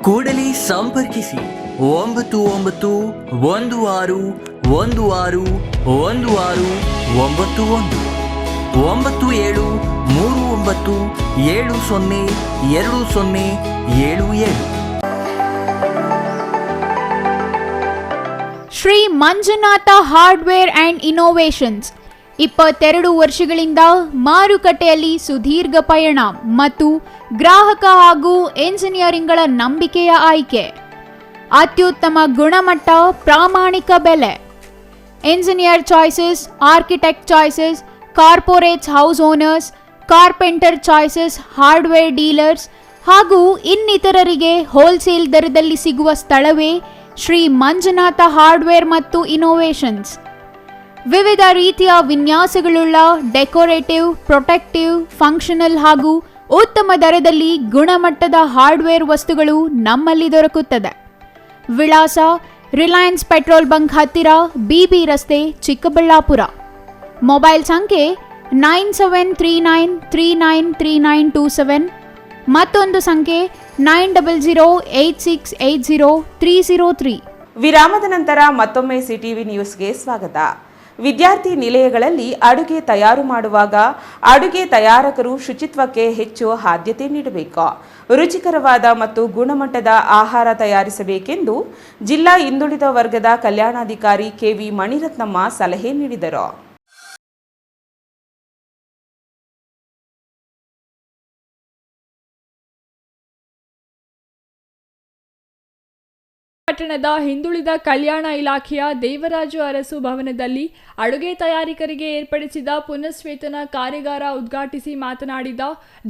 ಕೂಡಲೇ ಸಂಪರ್ಕಿಸಿ 9916161691 9739702077. Shri Manjunatha hardware and innovations 22 ವರ್ಷಗಳಿಂದ ಮಾರುಕಟ್ಟೆಯಲ್ಲಿ ಸುದೀರ್ಘ ಪಯಣ ಮತ್ತು ಗ್ರಾಹಕ ಹಾಗೂ ಎಂಜಿನಿಯರಿಂಗ್ಗಳ ನಂಬಿಕೆಯ ಆಯ್ಕೆ. ಅತ್ಯುತ್ತಮ ಗುಣಮಟ್ಟ, ಪ್ರಾಮಾಣಿಕ ಬೆಲೆ. Engineer choices, architect choices, corporates, house owners, carpenter choices, hardware dealers ಹಾಗೂ ಇನ್ನಿತರರಿಗೆ ಹೋಲ್ಸೇಲ್ ದರದಲ್ಲಿ ಸಿಗುವ ಸ್ಥಳವೇ ಶ್ರೀ ಮಂಜುನಾಥ ಹಾರ್ಡ್ವೇರ್ ಮತ್ತು ಇನ್ನೋವೇಷನ್ಸ್. ವಿವಿಧ ರೀತಿಯ ವಿನ್ಯಾಸಗಳುಳ್ಳ ಡೆಕೋರೇಟಿವ್, ಪ್ರೊಟೆಕ್ಟಿವ್, ಫಂಕ್ಷನಲ್ ಹಾಗೂ ಉತ್ತಮ ದರದಲ್ಲಿ ಗುಣಮಟ್ಟದ ಹಾರ್ಡ್ವೇರ್ ವಸ್ತುಗಳು ನಮ್ಮಲ್ಲಿ ದೊರಕುತ್ತದೆ. ವಿಳಾಸ: ರಿಲಯನ್ಸ್ ಪೆಟ್ರೋಲ್ ಬಂಕ್ ಹತ್ತಿರ, BB ರಸ್ತೆ, ಚಿಕ್ಕಬಳ್ಳಾಪುರ. ಮೊಬೈಲ್ ಸಂಖ್ಯೆ 9739393927, ಮತ್ತೊಂದು ಸಂಖ್ಯೆ 9008680303. ವಿರಾಮದ ನಂತರ ಮತ್ತೊಮ್ಮೆ ಸಿಟಿವಿ ನ್ಯೂಸ್ಗೆ ಸ್ವಾಗತ. ವಿದ್ಯಾರ್ಥಿ ನಿಲಯಗಳಲ್ಲಿ ಅಡುಗೆ ತಯಾರು ಮಾಡುವಾಗ ಅಡುಗೆ ತಯಾರಕರು ಶುಚಿತ್ವಕ್ಕೆ ಹೆಚ್ಚು ಆದ್ಯತೆ ನೀಡಬೇಕು. ರುಚಿಕರವಾದ ಮತ್ತು ಗುಣಮಟ್ಟದ ಆಹಾರ ತಯಾರಿಸಬೇಕೆಂದು ಜಿಲ್ಲಾ ಹಿಂದುಳಿದ ವರ್ಗದ ಕಲ್ಯಾಣಾಧಿಕಾರಿ KV ಮಣಿರತ್ನಮ್ಮ ಸಲಹೆ ನೀಡಿದರು. ಪಟ್ಟಣದ ಹಿಂದುಳಿದ ಕಲ್ಯಾಣ ಇಲಾಖೆಯ ದೇವರಾಜು ಅರಸು ಭವನದಲ್ಲಿ ಅಡುಗೆ ತಯಾರಿಕರಿಗೆ ಏರ್ಪಡಿಸಿದ ಪುನಶ್ಚೇತನ ಕಾರ್ಯಾಗಾರ ಉದ್ಘಾಟಿಸಿ ಮಾತನಾಡಿದ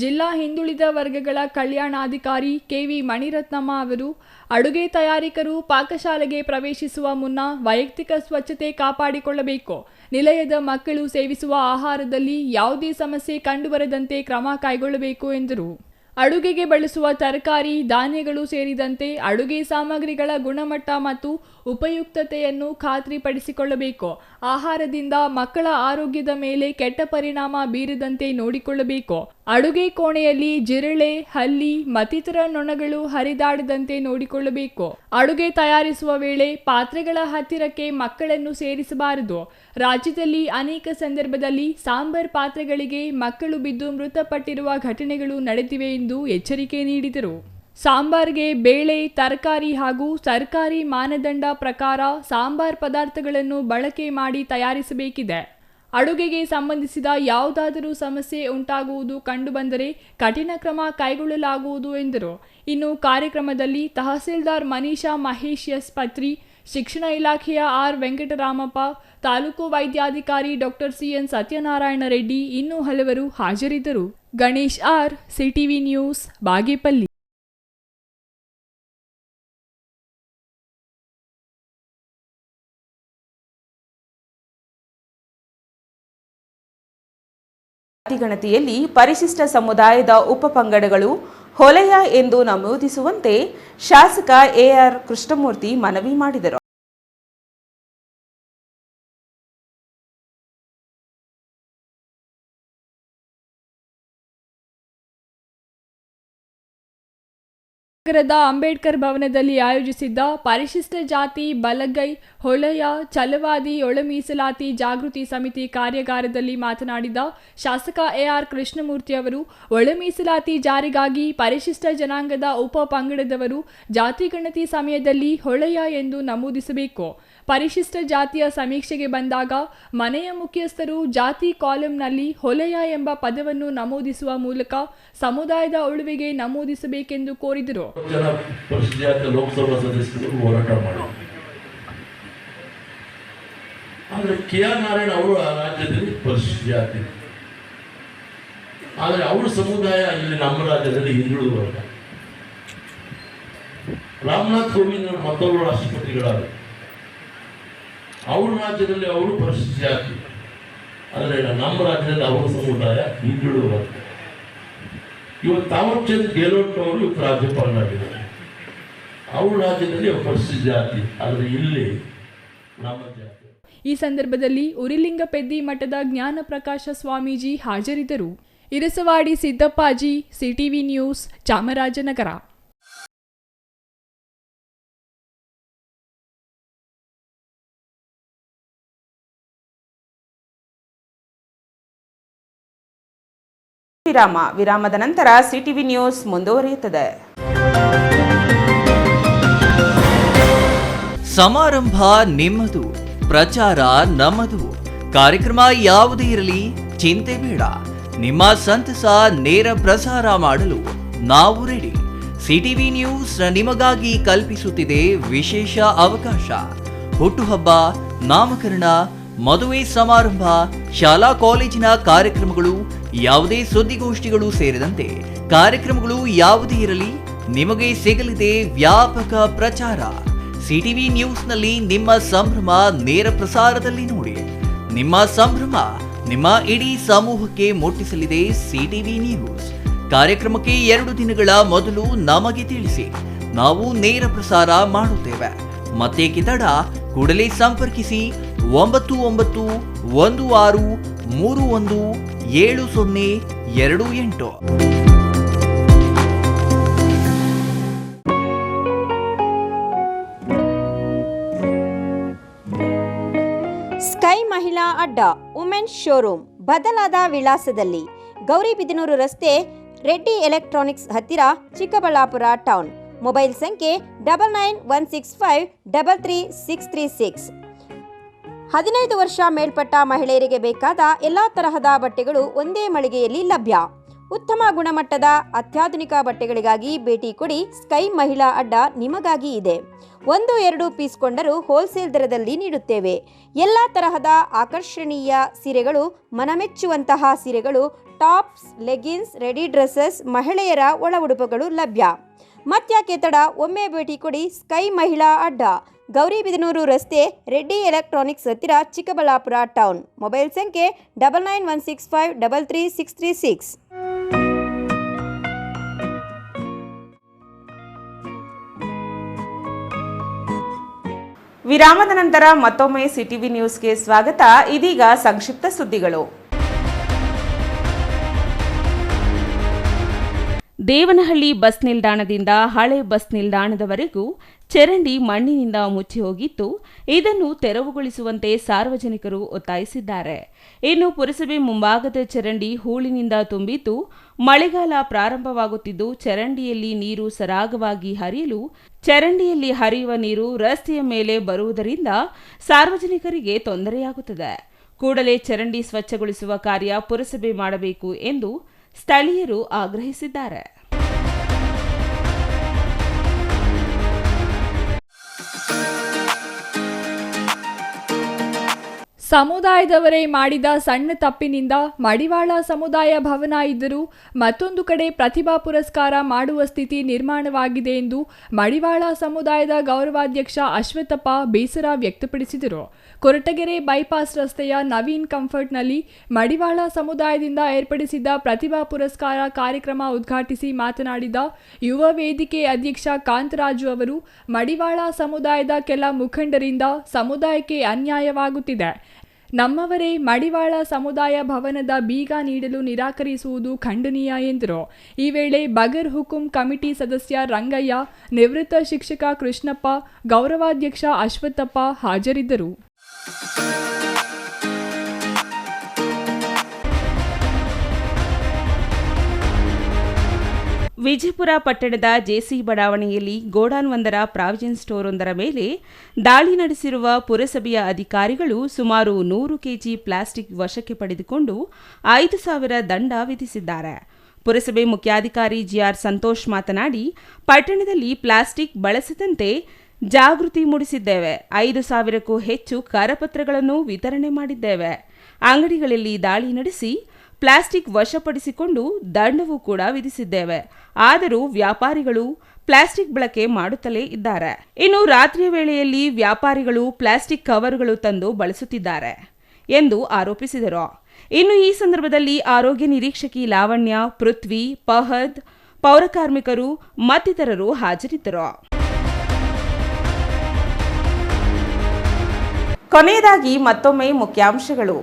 ಜಿಲ್ಲಾ ಹಿಂದುಳಿದ ವರ್ಗಗಳ ಕಲ್ಯಾಣಾಧಿಕಾರಿ KV ಮಣಿರತ್ನಮ್ಮ ಅವರು, ಅಡುಗೆ ತಯಾರಿಕರು ಪಾಕಶಾಲೆಗೆ ಪ್ರವೇಶಿಸುವ ಮುನ್ನ ವೈಯಕ್ತಿಕ ಸ್ವಚ್ಛತೆ ಕಾಪಾಡಿಕೊಳ್ಳಬೇಕು. ನಿಲಯದ ಮಕ್ಕಳು ಸೇವಿಸುವ ಆಹಾರದಲ್ಲಿ ಯಾವುದೇ ಸಮಸ್ಯೆ ಕಂಡುಬರದಂತೆ ಕ್ರಮ ಕೈಗೊಳ್ಳಬೇಕು ಎಂದರು. ಅಡುಗೆಗೆ ಬಳಸುವ ತರಕಾರಿ, ಧಾನ್ಯಗಳು ಸೇರಿದಂತೆ ಅಡುಗೆ ಸಾಮಗ್ರಿಗಳ ಗುಣಮಟ್ಟ ಮತ್ತು ಉಪಯುಕ್ತತೆಯನ್ನು ಖಾತ್ರಿಪಡಿಸಿಕೊಳ್ಳಬೇಕು. ಆಹಾರದಿಂದ ಮಕ್ಕಳ ಆರೋಗ್ಯದ ಮೇಲೆ ಕೆಟ್ಟ ಪರಿಣಾಮ ಬೀರದಂತೆ ನೋಡಿಕೊಳ್ಳಬೇಕು. ಅಡುಗೆ ಕೋಣೆಯಲ್ಲಿ ಜಿರಳೆ, ಹಲ್ಲಿ ಮತ್ತಿತರ ನೊಣಗಳು ಹರಿದಾಡದಂತೆ ನೋಡಿಕೊಳ್ಳಬೇಕು. ಅಡುಗೆ ತಯಾರಿಸುವ ವೇಳೆ ಪಾತ್ರೆಗಳ ಹತ್ತಿರಕ್ಕೆ ಮಕ್ಕಳನ್ನು ಸೇರಿಸಬಾರದು. ರಾಜ್ಯದಲ್ಲಿ ಅನೇಕ ಸಂದರ್ಭದಲ್ಲಿ ಸಾಂಬಾರ್ ಪಾತ್ರೆಗಳಿಗೆ ಮಕ್ಕಳು ಬಿದ್ದು ಮೃತಪಟ್ಟಿರುವ ಘಟನೆಗಳು ನಡೆದಿವೆ ಎಂದು ಎಚ್ಚರಿಕೆ ನೀಡಿದರು. ಸಾಂಬಾರ್ಗೆ ಬೇಳೆ, ತರಕಾರಿ ಹಾಗೂ ಸರ್ಕಾರಿ ಮಾನದಂಡ ಪ್ರಕಾರ ಸಾಂಬಾರ್ ಪದಾರ್ಥಗಳನ್ನು ಬಳಕೆ ಮಾಡಿ ತಯಾರಿಸಬೇಕಿದೆ. ಅಡುಗೆಗೆ ಸಂಬಂಧಿಸಿದ ಯಾವುದಾದರೂ ಸಮಸ್ಯೆ ಉಂಟಾಗುವುದು ಕಂಡುಬಂದರೆ ಕಠಿಣ ಕ್ರಮ ಕೈಗೊಳ್ಳಲಾಗುವುದು ಎಂದರು. ಇನ್ನು ಕಾರ್ಯಕ್ರಮದಲ್ಲಿ ತಹಸೀಲ್ದಾರ್ ಮನೀಷಾ ಮಹೇಶ್ ಎಸ್ ಪತ್ರಿ, ಶಿಕ್ಷಣ ಇಲಾಖೆಯ ಆರ್ ವೆಂಕಟರಾಮಪ್ಪ, ತಾಲೂಕು ವೈದ್ಯಾಧಿಕಾರಿ ಡಾಕ್ಟರ್ ಸಿಎನ್ ಸತ್ಯನಾರಾಯಣ ರೆಡ್ಡಿ ಇನ್ನೂ ಹಲವರು ಹಾಜರಿದ್ದರು. Ganesh R, CTV news, Bagepalli. ಜಾತಿಗಣತಿಯಲ್ಲಿ ಪರಿಶಿಷ್ಟ ಸಮುದಾಯದ ಉಪಪಂಗಡಗಳು ಹೊಲೆಯ ಎಂದು ನಮೂದಿಸುವಂತೆ ಶಾಸಕ ಎಆರ್ ಕೃಷ್ಣಮೂರ್ತಿ ಮನವಿ ಮಾಡಿದರು. ನಗರದ ಅಂಬೇಡ್ಕರ್ ಭವನದಲ್ಲಿ ಆಯೋಜಿಸಿದ್ದ ಪರಿಶಿಷ್ಟ ಜಾತಿ ಬಲಗೈ ಹೊಳೆಯ ಛಲವಾದಿ ಒಳ ಮೀಸಲಾತಿ ಜಾಗೃತಿ ಸಮಿತಿ ಕಾರ್ಯಾಗಾರದಲ್ಲಿ ಮಾತನಾಡಿದ ಶಾಸಕ ಎಆರ್ ಕೃಷ್ಣಮೂರ್ತಿ ಅವರು, ಒಳ ಮೀಸಲಾತಿ ಜಾರಿಗಾಗಿ ಪರಿಶಿಷ್ಟ ಜನಾಂಗದ ಉಪ ಪಂಗಡದವರು ಜಾತಿ ಗಣತಿ ಸಮಯದಲ್ಲಿ ಹೊಳೆಯ ಎಂದು ನಮೂದಿಸಬೇಕು. ಪರಿಶಿಷ್ಟ ಜಾತಿಯ ಸಮೀಕ್ಷೆಗೆ ಬಂದಾಗ ಮನೆಯ ಮುಖ್ಯಸ್ಥರು ಜಾತಿ ಕಾಲಂನಲ್ಲಿ ಹೊಲೆಯ ಎಂಬ ಪದವನ್ನು ನಮೂದಿಸುವ ಮೂಲಕ ಸಮುದಾಯದ ಉಳಿವಿಗೆ ನಮೂದಿಸಬೇಕೆಂದು ಕೋರಿದರು. ಜನ ಪರಿಶಿಷ್ಟ ಜಾತಿಯ ಲೋಕಸಭಾ ಸದಸ್ಯರು ಹೋರಾಟ ಮಾಡಿದರು. ಆದರೆ KR ನಾರಾಯಣ ಅವರು ಆ ರಾಜ್ಯದಲ್ಲಿ ಪರಿಶಿಷ್ಟ ಜಾತಿ, ಆದರೆ ಅವರ ಸಮುದಾಯ ಇಲ್ಲಿ ನಮ್ಮ ರಾಜ್ಯದಲ್ಲಿ ಹಿಂದುಳಿದ ವರ್ಗ. ರಾಮನಾಥ್ ಕೋವಿಂದ್ ಮತ್ತೊಬ್ಬರು ರಾಷ್ಟ್ರಪತಿಗಳಾದರು, ಅವ್ರ ರಾಜ್ಯದಲ್ಲಿ ಅವರು ಪರಿಶಿಷ್ಟ ಜಾತಿ, ಆದರೆ ನಮ್ಮ ರಾಜ್ಯದಲ್ಲಿ ಅವರ ಸಮುದಾಯ ಹಿಂದುಳಿದ ವರ್ಗ. ಇವತ್ತು ತಾವರ್ಚಂದ್ ಗೆಹ್ಲೋಟ್ ಅವರು ಇವತ್ತು ರಾಜ್ಯಪಾಲರಾಗಿದ್ದಾರೆ, ಅವ್ರ ರಾಜ್ಯದಲ್ಲಿ ಅವರು ಪರಿಶಿಷ್ಟ ಜಾತಿ, ಆದರೆ ಇಲ್ಲಿ ನಮ್ಮ ಜಾತಿ. ಈ ಸಂದರ್ಭದಲ್ಲಿ ಉರಿಲಿಂಗಪೆದ್ದಿ ಮಠದ ಜ್ಞಾನ ಪ್ರಕಾಶ ಸ್ವಾಮೀಜಿ ಹಾಜರಿದ್ದರು. Irasavadi Siddappaji, CTV news, Chamarajanagar. ವಿರಾಮದ ನಂತರ ಸಿಟಿವಿ ನ್ಯೂಸ್ ಮುಂದುವರಿಯುತ್ತದೆ. ಸಮಾರಂಭ ನಿಮ್ಮದು, ಪ್ರಚಾರ ನಮ್ಮದು. ಕಾರ್ಯಕ್ರಮ ಯಾವುದೇ ಇರಲಿ ಚಿಂತೆ ಬೇಡ. ನಿಮ್ಮ ಸಂತಸ ನೇರ ಪ್ರಸಾರ ಮಾಡಲು ನಾವು ರೆಡಿ. ಸಿಟಿವಿ ನ್ಯೂಸ್ ನಿಮಗಾಗಿ ಕಲ್ಪಿಸುತ್ತಿದೆ ವಿಶೇಷ ಅವಕಾಶ. ಹುಟ್ಟುಹಬ್ಬ, ನಾಮಕರಣ, ಮದುವೆ ಸಮಾರಂಭ, ಶಾಲಾ ಕಾಲೇಜಿನ ಕಾರ್ಯಕ್ರಮಗಳು, ಯಾವುದೇ ಸುದ್ದಿಗೋಷ್ಠಿಗಳು ಸೇರಿದಂತೆ ಕಾರ್ಯಕ್ರಮಗಳು ಯಾವುದೇ ಇರಲಿ ನಿಮಗೆ ಸಿಗಲಿದೆ ವ್ಯಾಪಕ ಪ್ರಚಾರ. ಸಿಟಿವಿ ನ್ಯೂಸ್ನಲ್ಲಿ ನಿಮ್ಮ ಸಂಭ್ರಮ ನೇರ ಪ್ರಸಾರದಲ್ಲಿ ನೋಡಿ. ನಿಮ್ಮ ಸಂಭ್ರಮ ನಿಮ್ಮ ಇಡೀ ಸಮೂಹಕ್ಕೆ ಮುಟ್ಟಿಸಲಿದೆ ಸಿಟಿವಿ ನ್ಯೂಸ್. ಕಾರ್ಯಕ್ರಮಕ್ಕೆ 2 ದಿನಗಳ ಮೊದಲು ನಮಗೆ ತಿಳಿಸಿ, ನಾವು ನೇರ ಪ್ರಸಾರ ಮಾಡುತ್ತೇವೆ. ಮತ್ತೇಕೆ ತಡ, ಕೂಡಲೇ ಸಂಪರ್ಕಿಸಿ 9916317028. ಸ್ಕೈ ಮಹಿಳಾ ಅಡ್ಡ ವುಮೆನ್ಸ್ ಶೋರೂಮ್ ಬದಲಾದ ವಿಳಾಸದಲ್ಲಿ, ಗೌರಿಬಿದನೂರು ರಸ್ತೆ, ರೆಡ್ಡಿ ಎಲೆಕ್ಟ್ರಾನಿಕ್ಸ್ ಹತ್ತಿರ, ಚಿಕ್ಕಬಳ್ಳಾಪುರ ಟೌನ್. ಮೊಬೈಲ್ ಸಂಖ್ಯೆ 9916533636. 15 ವರ್ಷ ಮೇಲ್ಪಟ್ಟ ಮಹಿಳೆಯರಿಗೆ ಬೇಕಾದ ಎಲ್ಲ ತರಹದ ಬಟ್ಟೆಗಳು ಒಂದೇ ಮಳಿಗೆಯಲ್ಲಿ ಲಭ್ಯ. ಉತ್ತಮ ಗುಣಮಟ್ಟದ ಅತ್ಯಾಧುನಿಕ ಬಟ್ಟೆಗಳಿಗಾಗಿ ಭೇಟಿ ಕೊಡಿ. ಸ್ಕೈ ಮಹಿಳಾ ಅಡ್ಡ ನಿಮಗಾಗಿ ಇದೆ. 1-2 ಪೀಸ್ ಕೊಂಡರೂ ಹೋಲ್ಸೇಲ್ ದರದಲ್ಲಿ ನೀಡುತ್ತೇವೆ. ಎಲ್ಲ ತರಹದ ಆಕರ್ಷಣೀಯ ಸೀರೆಗಳು, ಮನಮೆಚ್ಚುವಂತಹ ಸೀರೆಗಳು, ಟಾಪ್ಸ್, ಲೆಗಿನ್ಸ್, ರೆಡಿ ಡ್ರೆಸ್ಸಸ್, ಮಹಿಳೆಯರ ಒಳ ಉಡುಪುಗಳು ಲಭ್ಯ. ಮತ್ಯಾಕೆ ತಡ, ಒಮ್ಮೆ ಭೇಟಿ ಕೊಡಿ. ಸ್ಕೈ ಮಹಿಳಾ ಅಡ್ಡ, ಗೌರಿಬಿದನೂರು ರಸ್ತೆ, ರೆಡ್ಡಿ ಎಲೆಕ್ಟ್ರಾನಿಕ್ಸ್ ಹತ್ತಿರ, ಚಿಕ್ಕಬಳ್ಳಾಪುರ ಟೌನ್. ಮೊಬೈಲ್ ಸಂಖ್ಯೆ 9916533636. ವಿರಾಮದ ನಂತರ ಮತ್ತೊಮ್ಮೆ ಸಿಟಿವಿ ನ್ಯೂಸ್ಗೆ ಸ್ವಾಗತ. ಇದೀಗ ಸಂಕ್ಷಿಪ್ತ ಸುದ್ದಿಗಳು. ದೇವನಹಳ್ಳಿ ಬಸ್ ನಿಲ್ದಾಣದಿಂದ ಹಳೆ ಬಸ್ ನಿಲ್ದಾಣದವರೆಗೂ ಚರಂಡಿ ಮಣ್ಣಿನಿಂದ ಮುಚ್ಚಿ ಹೋಗಿದ್ದು, ಇದನ್ನು ತೆರವುಗೊಳಿಸುವಂತೆ ಸಾರ್ವಜನಿಕರು ಒತ್ತಾಯಿಸಿದ್ದಾರೆ. ಇನ್ನು ಪುರಸಭೆ ಮುಂಭಾಗದ ಚರಂಡಿ ಹೂಳಿನಿಂದ ತುಂಬಿದ್ದು, ಮಳೆಗಾಲ ಪ್ರಾರಂಭವಾಗುತ್ತಿದ್ದು ಚರಂಡಿಯಲ್ಲಿ ನೀರು ಸರಾಗವಾಗಿ ಹರಿಯಲು ಚರಂಡಿಯಲ್ಲಿ ಹರಿಯುವ ನೀರು ರಸ್ತೆಯ ಮೇಲೆ ಬರುವುದರಿಂದ ಸಾರ್ವಜನಿಕರಿಗೆ ತೊಂದರೆಯಾಗುತ್ತದೆ. ಕೂಡಲೇ ಚರಂಡಿ ಸ್ವಚ್ಛಗೊಳಿಸುವ ಕಾರ್ಯ ಪುರಸಭೆ ಮಾಡಬೇಕು ಎಂದು ಸ್ಥಳೀಯರು ಆಗ್ರಹಿಸಿದ್ದಾರೆ. ಸಮುದಾಯದವರೇ ಮಾಡಿದ ಸಣ್ಣ ತಪ್ಪಿನಿಂದ ಮಡಿವಾಳ ಸಮುದಾಯ ಭವನ ಇದ್ದರೂ ಮತ್ತೊಂದು ಕಡೆ ಪ್ರತಿಭಾ ಪುರಸ್ಕಾರ ಮಾಡುವ ಸ್ಥಿತಿ ನಿರ್ಮಾಣವಾಗಿದೆ ಎಂದು ಮಡಿವಾಳ ಸಮುದಾಯದ ಗೌರವಾಧ್ಯಕ್ಷ ಅಶ್ವತ್ಥಪ್ಪ ಬೇಸರ ವ್ಯಕ್ತಪಡಿಸಿದರು. ಕೊರಟಗೆರೆ ಬೈಪಾಸ್ ರಸ್ತೆಯ ನವೀನ್ ಕಂಫರ್ಟ್ನಲ್ಲಿ ಮಡಿವಾಳ ಸಮುದಾಯದಿಂದ ಏರ್ಪಡಿಸಿದ್ದ ಪ್ರತಿಭಾ ಪುರಸ್ಕಾರ ಕಾರ್ಯಕ್ರಮ ಉದ್ಘಾಟಿಸಿ ಮಾತನಾಡಿದ ಯುವ ವೇದಿಕೆ ಅಧ್ಯಕ್ಷ ಕಾಂತರಾಜು ಅವರು, ಮಡಿವಾಳ ಸಮುದಾಯದ ಕೆಲ ಮುಖಂಡರಿಂದ ಸಮುದಾಯಕ್ಕೆ ಅನ್ಯಾಯವಾಗುತ್ತಿದೆ. ನಮ್ಮವರೇ ಮಡಿವಾಳ ಸಮುದಾಯ ಭವನದ ಬೀಗ ನೀಡಲು ನಿರಾಕರಿಸುವುದು ಖಂಡನೀಯ ಎಂದರು. ಈ ವೇಳೆ ಬಗರ್ ಹುಕುಂ ಕಮಿಟಿ ಸದಸ್ಯ ರಂಗಯ್ಯ, ನಿವೃತ್ತ ಶಿಕ್ಷಕ ಕೃಷ್ಣಪ್ಪ, ಗೌರವಾಧ್ಯಕ್ಷ ಅಶ್ವತ್ಥಪ್ಪ ಹಾಜರಿದ್ದರು. ವಿಜಯಪುರ ಪಟ್ಟಣದ ಜೆಸಿ ಬಡಾವಣೆಯಲ್ಲಿ ಗೋಡಾನ್ ಒಂದರ ಪ್ರಾವಿಷನ್ ಸ್ಟೋರ್ ಒಂದರ ಮೇಲೆ ದಾಳಿ ನಡೆಸಿರುವ ಪುರಸಭೆಯ ಅಧಿಕಾರಿಗಳು ಸುಮಾರು 100 ಕೆಜಿ ಪ್ಲಾಸ್ಟಿಕ್ ವಶಕ್ಕೆ ಪಡೆದುಕೊಂಡು 5,000 ದಂಡ ವಿಧಿಸಿದ್ದಾರೆ. ಪುರಸಭೆ ಮುಖ್ಯಾಧಿಕಾರಿ ಜಿಆರ್ ಸಂತೋಷ್ ಮಾತನಾಡಿ, ಪಟ್ಟಣದಲ್ಲಿ ಪ್ಲಾಸ್ಟಿಕ್ ಬಳಸದಂತೆ ಜಾಗೃತಿ ಮೂಡಿಸಿದ್ದೇವೆ. 5,000ಕ್ಕೂ ಹೆಚ್ಚು ಕರಪತ್ರಗಳನ್ನು ವಿತರಣೆ ಮಾಡಿದ್ದೇವೆ. ಅಂಗಡಿಗಳಲ್ಲಿ ದಾಳಿ ನಡೆಸಿ ಪ್ಲಾಸ್ಟಿಕ್ ವಶಪಡಿಸಿಕೊಂಡು ದಂಡವೂ ಕೂಡ ವಿಧಿಸಿದ್ದೇವೆ. ಆದರೂ ವ್ಯಾಪಾರಿಗಳು ಪ್ಲಾಸ್ಟಿಕ್ ಬಳಕೆ ಮಾಡುತ್ತಲೇ ಇದ್ದಾರೆ. ಇನ್ನು ರಾತ್ರಿಯ ವೇಳೆಯಲ್ಲಿ ವ್ಯಾಪಾರಿಗಳು ಪ್ಲಾಸ್ಟಿಕ್ ಕವರ್ಗಳು ತಂದು ಬಳಸುತ್ತಿದ್ದಾರೆ ಎಂದು ಆರೋಪಿಸಿದರು. ಇನ್ನು ಈ ಸಂದರ್ಭದಲ್ಲಿ ಆರೋಗ್ಯ ನಿರೀಕ್ಷಕಿ ಲಾವಣ್ಯ, ಪೃಥ್ವಿ, ಫಹದ್, ಪೌರಕಾರ್ಮಿಕರು ಮತ್ತಿತರರು ಹಾಜರಿದ್ದರು. ಕೊನೆಯದಾಗಿ ಮತ್ತೊಮ್ಮೆ ಮುಖ್ಯಾಂಶಗಳು.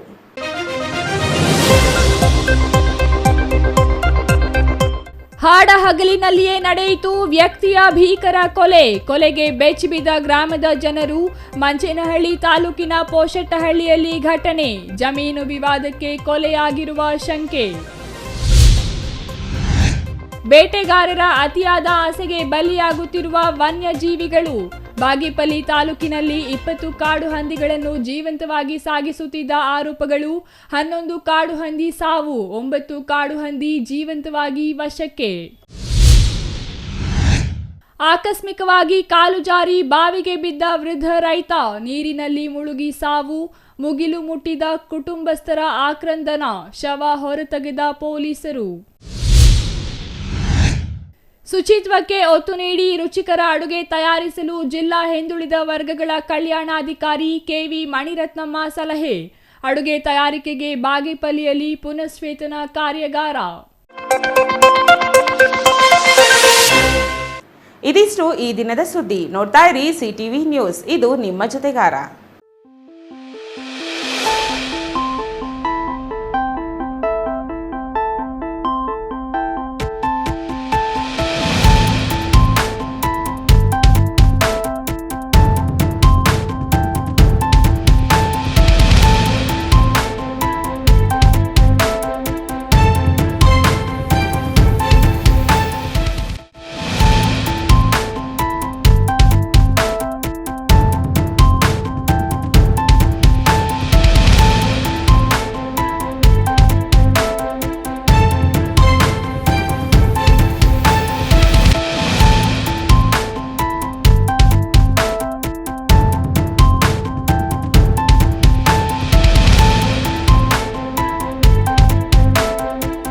ಹಾಡ ಹಗಲಿನಲ್ಲಿಯೇ ನಡೆಯಿತು ವ್ಯಕ್ತಿಯ ಭೀಕರ ಕೊಲೆಗೆ ಬೆಚ್ಚಿಬಿದ್ದ ಗ್ರಾಮದ ಜನರು. ಮಂಚೇನಹಳ್ಳಿ ತಾಲೂಕಿನ ಪೋಷಟ್ಟಹಳ್ಳಿಯಲ್ಲಿ ಘಟನೆ, ಜಮೀನು ವಿವಾದಕ್ಕೆ ಕೊಲೆಯಾಗಿರುವ ಶಂಕೆ. ಬೇಟೆಗಾರರ ಅತಿಯಾದ ಆಸೆಗೆ ಬಲಿಯಾಗುತ್ತಿರುವ ವನ್ಯಜೀವಿಗಳು. ಬಾಗೇಪಲ್ಲಿ ತಾಲೂಕಿನಲ್ಲಿ 20 ಕಾಡು ಹಂದಿಗಳನ್ನು ಜೀವಂತವಾಗಿ ಸಾಗಿಸುತ್ತಿದ್ದ ಆರೋಪಗಳು. 11 ಕಾಡು ಹಂದಿ ಸಾವು, 9 ಕಾಡು ಹಂದಿ ಜೀವಂತವಾಗಿ ವಶಕ್ಕೆ. ಆಕಸ್ಮಿಕವಾಗಿ ಕಾಲು ಜಾರಿ ಬಾವಿಗೆ ಬಿದ್ದ ವೃದ್ಧ ರೈತ, ನೀರಿನಲ್ಲಿ ಮುಳುಗಿ ಸಾವು. ಮುಗಿಲು ಮುಟ್ಟಿದ ಕುಟುಂಬಸ್ಥರ ಆಕ್ರಂದನ, ಶವ ಹೊರತೆಗೆದ ಪೊಲೀಸರು. ಶುಚಿತ್ವಕ್ಕೆ ಒತ್ತು ನೀಡಿ ರುಚಿಕರ ಅಡುಗೆ ತಯಾರಿಸಲು ಜಿಲ್ಲಾ ಹಿಂದುಳಿದ ವರ್ಗಗಳ ಕಲ್ಯಾಣಾಧಿಕಾರಿ ಕೆವಿ ಮಣಿರತ್ನಮ್ಮ ಸಲಹೆ. ಅಡುಗೆ ತಯಾರಿಕೆಗೆ ಬಾಗೇಪಲ್ಲಿಯಲ್ಲಿ ಪುನಶ್ಚೇತನ ಕಾರ್ಯಾಗಾರ. ಇದಿಷ್ಟು ಈ ದಿನದ ಸುದ್ದಿ. ನೋಡ್ತಾ ಇರಿ ಸಿಟಿವಿ ನ್ಯೂಸ್, ಇದು ನಿಮ್ಮ ಜೊತೆಗಾರ.